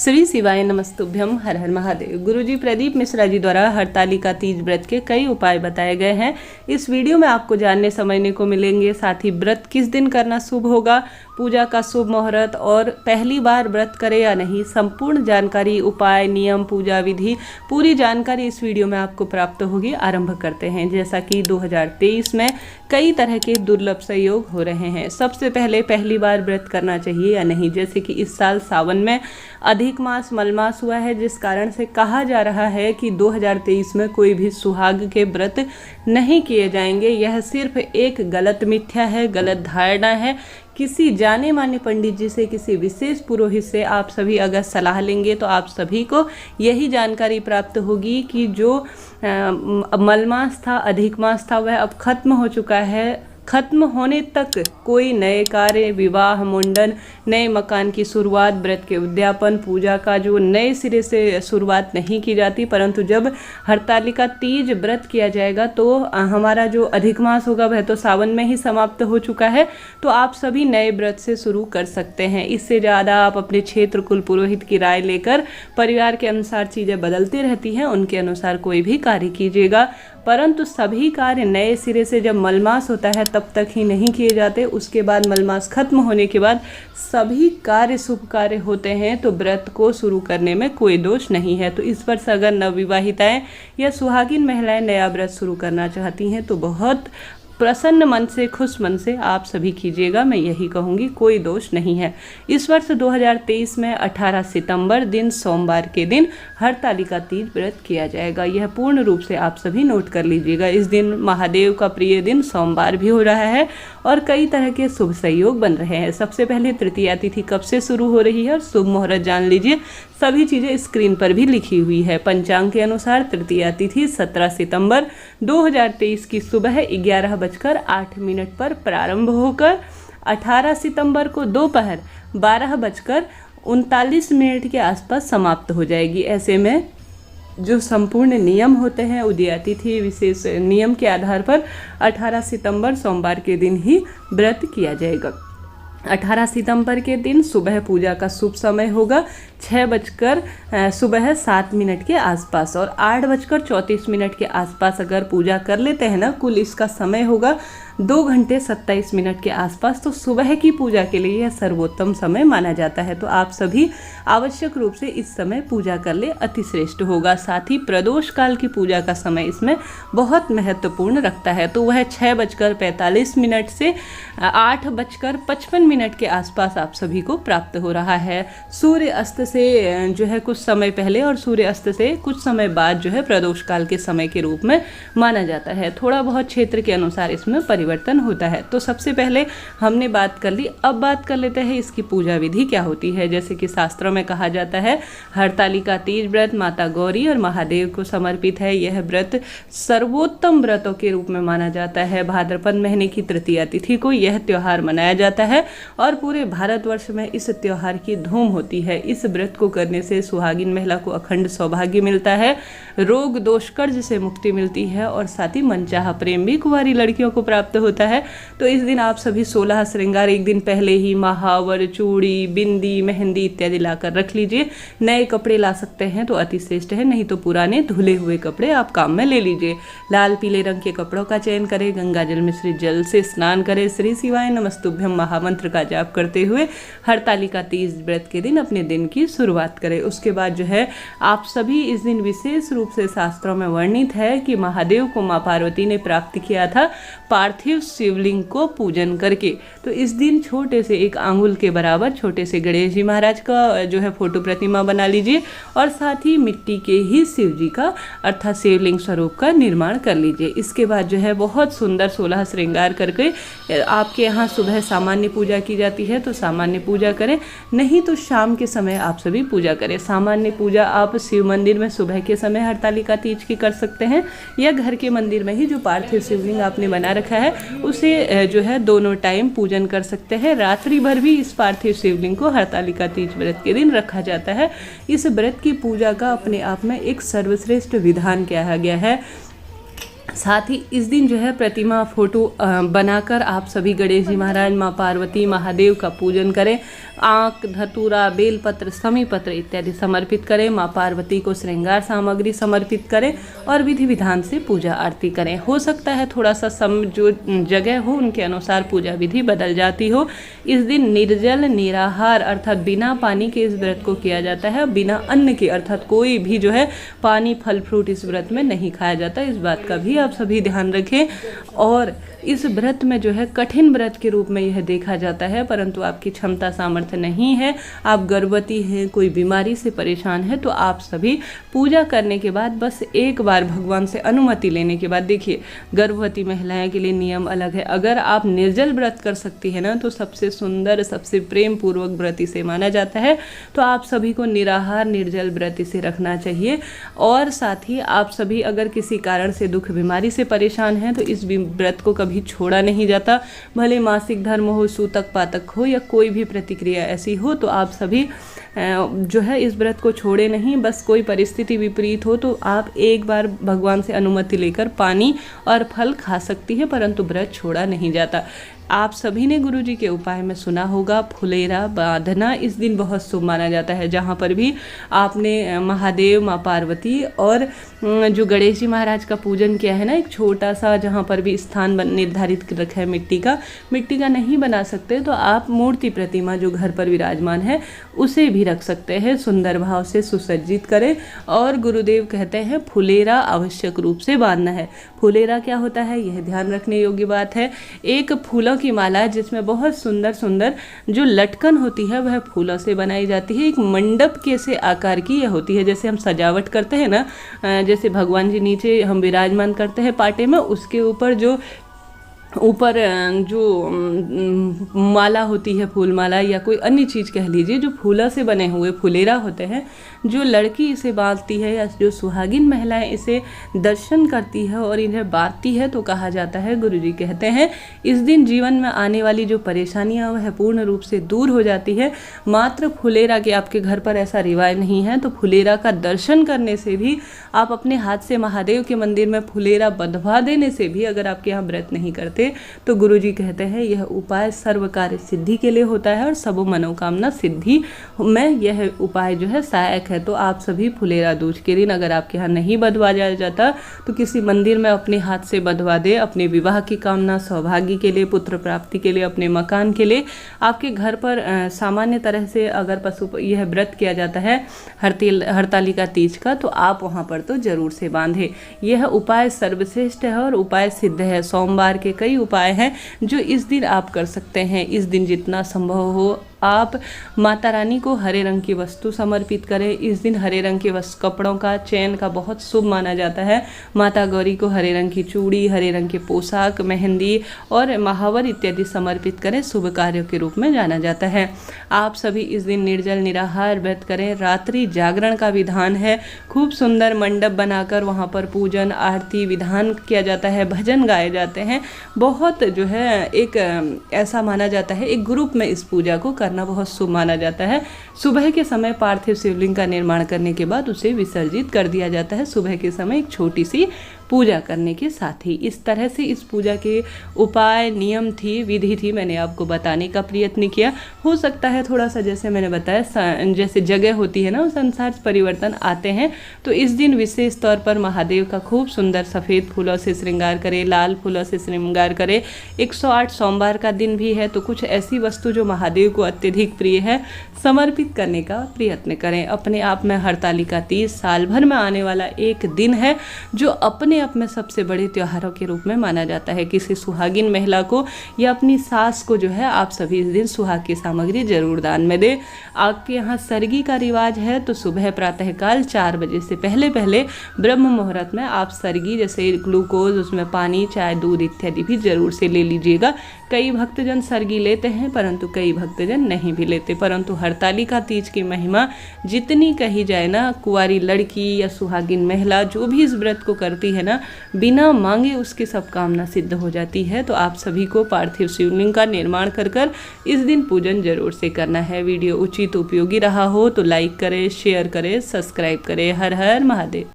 श्री शिवाय नमस्तुभ्यम। हर हर महादेव। गुरुजी प्रदीप मिश्रा जी द्वारा हरतालिका तीज व्रत के कई उपाय बताए गए हैं। इस वीडियो में आपको जानने समझने को मिलेंगे। साथ ही व्रत किस दिन करना शुभ होगा, पूजा का शुभ मुहूर्त और पहली बार व्रत करे या नहीं, संपूर्ण जानकारी, उपाय, नियम, पूजा विधि, पूरी जानकारी इस वीडियो में आपको प्राप्त होगी। आरंभ करते हैं। जैसा कि 2023 में कई तरह के दुर्लभ संयोग हो रहे हैं। सबसे पहले पहली बार व्रत करना चाहिए या नहीं। जैसे कि इस साल सावन में अधिक मास मलमास हुआ है, जिस कारण से कहा जा रहा है कि 2023 में कोई भी सुहाग के व्रत नहीं किए जाएंगे। यह सिर्फ एक गलत मिथ्या है, गलत धारणा है। किसी जाने माने पंडित जी से, किसी विशेष पुरोहित से आप सभी अगर सलाह लेंगे तो आप सभी को यही जानकारी प्राप्त होगी कि जो मलमास था, अधिक मास था, वह अब खत्म हो चुका है। खत्म होने तक कोई नए कार्य, विवाह, मुंडन, नए मकान की शुरुआत, व्रत के उद्यापन, पूजा का जो नए सिरे से शुरुआत नहीं की जाती। परंतु जब हरतालिका तीज व्रत किया जाएगा तो हमारा जो अधिक मास होगा वह तो सावन में ही समाप्त हो चुका है। तो आप सभी नए व्रत से शुरू कर सकते हैं। इससे ज़्यादा आप अपने क्षेत्र कुल पुरोहित की राय लेकर, परिवार के अनुसार चीज़ें बदलती रहती हैं, उनके अनुसार कोई भी कार्य कीजिएगा। परंतु सभी कार्य नए सिरे से जब मलमास होता है तब तक ही नहीं किए जाते। उसके बाद मलमास खत्म होने के बाद सभी कार्य शुभ कार्य होते हैं। तो व्रत को शुरू करने में कोई दोष नहीं है। तो इस वर्ष अगर नवविवाहिताएं या सुहागिन महिलाएं नया व्रत शुरू करना चाहती हैं तो बहुत प्रसन्न मन से, खुश मन से आप सभी कीजिएगा। मैं यही कहूँगी, कोई दोष नहीं है। इस वर्ष 2023 में 18 सितंबर दिन सोमवार के दिन हरतालिका तीज व्रत किया जाएगा। यह पूर्ण रूप से आप सभी नोट कर लीजिएगा। इस दिन महादेव का प्रिय दिन सोमवार भी हो रहा है और कई तरह के शुभ संयोग बन रहे हैं। सबसे पहले तृतीया तिथि कब से शुरू हो रही है और शुभ मुहूर्त जान लीजिए। सभी चीज़ें स्क्रीन पर भी लिखी हुई है। पंचांग के अनुसार तृतीया तिथि 17 सितंबर 2023 की सुबह 11:08 पर प्रारंभ होकर 18 सितंबर को दोपहर 12:39 के आसपास समाप्त हो जाएगी। ऐसे में जो संपूर्ण नियम होते हैं, उदया तिथि विशेष नियम के आधार पर 18 सितंबर सोमवार के दिन ही व्रत किया जाएगा। 18 सितंबर के दिन सुबह पूजा का शुभ समय होगा 6:07 के आसपास और 8:34 के आसपास अगर पूजा कर लेते हैं ना, कुल इसका समय होगा 2 घंटे 27 मिनट के आसपास। तो सुबह की पूजा के लिए यह सर्वोत्तम समय माना जाता है। तो आप सभी आवश्यक रूप से इस समय पूजा कर ले, अति श्रेष्ठ होगा। साथ ही प्रदोष काल की पूजा का समय इसमें बहुत महत्वपूर्ण रखता है। तो वह 6:45 से 8:55 के आसपास आप सभी को प्राप्त हो रहा है। सूर्य अस्त से जो है कुछ समय पहले और सूर्य अस्त से कुछ समय बाद जो है प्रदोष काल के समय के रूप में माना जाता है। थोड़ा बहुत क्षेत्र के अनुसार इसमें परिवर्तन होता है। तो सबसे पहले हमने बात कर ली, अब बात कर लेते हैं इसकी पूजा विधि क्या होती है। जैसे कि शास्त्रों में कहा जाता है हरतालिका तीज व्रत माता गौरी और महादेव को समर्पित है। यह व्रत सर्वोत्तम व्रतों के रूप में माना जाता है। भाद्रपद महीने की तृतीया तिथि को यह त्योहार मनाया जाता है और पूरे भारतवर्ष में इस त्योहार की धूम होती है। इस व्रत को करने से सुहागिन महिला को अखंड सौभाग्य मिलता है, रोग दोष कर्ज से मुक्ति मिलती है और साथ ही मनचाहा प्रेम भी कुंवारी लड़कियों को प्राप्त होता है। तो इस दिन आप सभी 16 श्रृंगार एक दिन पहले ही महावर, चूड़ी, बिंदी, मेहंदी इत्यादि लाकर रख लीजिए। नए कपड़े ला सकते हैं तो अति श्रेष्ठ है, नहीं तो पुराने धुले हुए कपड़े आप काम में ले लीजिए। लाल पीले रंग के कपड़ों का चयन करें, गंगा जल मिश्रित जल से स्नान करें, श्री शिवाय नमस्तुभ्यम महामंत्र का जाप करते हुए हरतालिका तीज व्रत के दिन अपने दिन की शुरुआत करें। उसके बाद जो है आप सभी इस दिन विशेष रूप से शास्त्रों में वर्णित है कि महादेव को माँ पार्वती ने प्राप्त किया था पार्थिव शिवलिंग को पूजन करके। तो इस दिन छोटे से 1 आंगुल के बराबर छोटे से गणेश जी महाराज का जो है फोटो प्रतिमा बना लीजिए और साथ ही मिट्टी के ही शिव जी का अर्थात शिवलिंग स्वरूप का निर्माण कर लीजिए। इसके बाद जो है बहुत सुंदर 16 श्रृंगार करके आपके यहाँ सुबह सामान्य पूजा की जाती है तो सामान्य पूजा करें, नहीं तो शाम के समय आप सभी पूजा करें। सामान्य पूजा आप शिव मंदिर में सुबह के समय हरतालिका तीज की कर सकते हैं या घर के मंदिर में ही जो पार्थिव शिवलिंग आपने बना रखा है उसे जो है दोनों टाइम पूजन कर सकते हैं। रात्रि भर भी इस पार्थिव शिवलिंग को हरतालिका तीज व्रत के दिन रखा जाता है। इस व्रत की पूजा का अपने आप में एक सर्वश्रेष्ठ विधान किया गया है। साथ ही इस दिन जो है प्रतिमा फोटो बनाकर आप सभी गणेश जी महाराज, माँ पार्वती, महादेव का पूजन करें। आँख, धतूरा, बेलपत्र, समी पत्र इत्यादि समर्पित करें। माँ पार्वती को श्रृंगार सामग्री समर्पित करें और विधि विधान से पूजा आरती करें। हो सकता है थोड़ा सा जो जगह हो उनके अनुसार पूजा विधि बदल जाती हो। इस दिन निर्जल निराहार अर्थात बिना पानी के इस व्रत को किया जाता है। बिना अन्न के अर्थात कोई भी जो है पानी, फल, फ्रूट इस व्रत में नहीं खाया जाता। इस बात का भी आप सभी ध्यान रखें। और इस व्रत में जो है कठिन व्रत के रूप में यह देखा जाता है, परंतु आपकी क्षमता सामर्थ्य नहीं है, आप गर्भवती हैं, कोई बीमारी से परेशान है, तो आप सभी पूजा करने के बाद बस एक बार भगवान से अनुमति लेने के बाद, देखिए गर्भवती महिलाएं के लिए नियम अलग है। अगर आप निर्जल व्रत कर सकती है ना तो सबसे सुंदर, सबसे प्रेम पूर्वक व्रत इसे माना जाता है। तो आप सभी को निराहार निर्जल व्रत इसे रखना चाहिए। और साथ ही आप सभी अगर किसी कारण से दुख बीमारी से परेशान हैं तो इस व्रत को कभी छोड़ा नहीं जाता। भले मासिक धर्म हो, सूतक पातक हो या कोई भी प्रतिक्रिया ऐसी हो, तो आप सभी जो है इस व्रत को छोड़े नहीं। बस कोई परिस्थिति विपरीत हो तो आप एक बार भगवान से अनुमति लेकर पानी और फल खा सकती है, परंतु व्रत छोड़ा नहीं जाता। आप सभी ने गुरुजी के उपाय में सुना होगा, फुलेरा बांधना इस दिन बहुत शुभ माना जाता है। जहाँ पर भी आपने महादेव, माँ पार्वती और जो गणेश जी महाराज का पूजन किया है ना, एक छोटा सा जहाँ पर भी स्थान निर्धारित रखा है मिट्टी का नहीं बना सकते तो आप मूर्ति प्रतिमा जो घर पर विराजमान है उसे भी रख सकते हैं। सुंदर भाव से सुसज्जित करें। और गुरुदेव कहते हैं फुलेरा आवश्यक रूप से बांधना है। फुलेरा क्या होता है यह ध्यान रखने योग्य बात है। एक फूलों की माला जिसमें बहुत सुंदर सुंदर जो लटकन होती है वह फूलों से बनाई जाती है। एक मंडप के से आकार की यह होती है। जैसे हम सजावट करते हैं ना, जैसे भगवान जी नीचे हम विराजमान करते हैं पाटे में, उसके ऊपर जो माला होती है, फूल माला या कोई अन्य चीज़ कह लीजिए, जो फूलों से बने हुए फुलेरा होते हैं, जो लड़की इसे बांधती है या जो सुहागिन महिलाएं इसे दर्शन करती है और इन्हें बांधती है तो कहा जाता है, गुरुजी कहते हैं इस दिन जीवन में आने वाली जो परेशानियां वह पूर्ण रूप से दूर हो जाती है। मात्र फुलेरा के आपके घर पर ऐसा रिवाज नहीं है तो फुलेरा का दर्शन करने से भी, आप अपने हाथ से महादेव के मंदिर में फुलेरा बंधवा देने से भी, अगर आपके यहाँ व्रत नहीं करते तो गुरुजी कहते हैं यह उपाय सर्व कार्य सिद्धि के लिए होता है और सब मनोकामना सिद्धि में यह उपाय जो है सहायक है। तो आप सभी फुलेरा दूज के दिन अगर आपके यहाँ नहीं बंधवाया जाता तो किसी मंदिर में अपने हाथ से बंधवा दे। अपने विवाह की कामना, सौभाग्य के लिए, पुत्र प्राप्ति के लिए, अपने मकान के लिए। आपके घर पर सामान्य तरह से अगर यह व्रत किया जाता है हरतालिका तीज का, तो आप वहाँ पर तो जरूर से बांधे। यह उपाय सर्वश्रेष्ठ है और उपाय सिद्ध है। सोमवार के कई उपाय हैं जो इस दिन आप कर सकते हैं। इस दिन जितना संभव हो आप माता रानी को हरे रंग की वस्तु समर्पित करें। इस दिन हरे रंग के कपड़ों का, चैन का बहुत शुभ माना जाता है। माता गौरी को हरे रंग की चूड़ी, हरे रंग के पोशाक, मेहंदी और महावर इत्यादि समर्पित करें। शुभ कार्यों के रूप में जाना जाता है। आप सभी इस दिन निर्जल निराहार व्रत करें। रात्रि जागरण का विधान है। खूब सुंदर मंडप बनाकर वहाँ पर पूजन आरती विधान किया जाता है, भजन गाए जाते हैं। बहुत जो है एक ऐसा माना जाता है, एक ग्रुप में इस पूजा को करना बहुत शुभ माना जाता है। सुबह के समय पार्थिव शिवलिंग का निर्माण करने के बाद उसे विसर्जित कर दिया जाता है। सुबह के समय एक छोटी सी पूजा करने के साथ ही इस तरह से इस पूजा के उपाय, नियम थी, विधि थी, मैंने आपको बताने का प्रयत्न किया। हो सकता है थोड़ा सा जैसे मैंने बताया, जैसे जगह होती है ना उस अनुसार परिवर्तन आते हैं। तो इस दिन विशेष तौर पर महादेव का खूब सुंदर सफ़ेद फूलों से श्रृंगार करें, लाल फूलों से श्रृंगार करें। 108 सोमवार का दिन भी है तो कुछ ऐसी वस्तु जो महादेव को अत्यधिक प्रिय है समर्पित करने का प्रयत्न करें। अपने आप में हरतालिका तीज साल भर में आने वाला एक दिन है जो अपने आप में सबसे बड़े त्योहारों के रूप में माना जाता है। किसी सुहागिन महिला को या अपनी सास को जो है आप सभी इस दिन सुहाग की सामग्री जरूर दान में दें। आपके यहाँ सरगी का रिवाज है तो सुबह प्रातःकाल 4 बजे से पहले ब्रह्म मुहूर्त में आप सरगी जैसे ग्लूकोज, उसमें पानी, चाय, दूध इत्यादि भी जरूर से ले लीजिएगा। कई भक्तजन सरगी लेते हैं परंतु कई भक्तजन नहीं भी लेते। परंतु हरतालिका तीज की महिमा जितनी कही जाए ना, कुंवारी लड़की या सुहागिन महिला जो भी इस व्रत को करती है ना, बिना मांगे उसकी सब कामना सिद्ध हो जाती है। तो आप सभी को पार्थिव शिवलिंग का निर्माण कर इस दिन पूजन जरूर से करना है। वीडियो उचित उपयोगी रहा हो तो लाइक करें, शेयर करें, सब्सक्राइब करें। हर हर महादेव।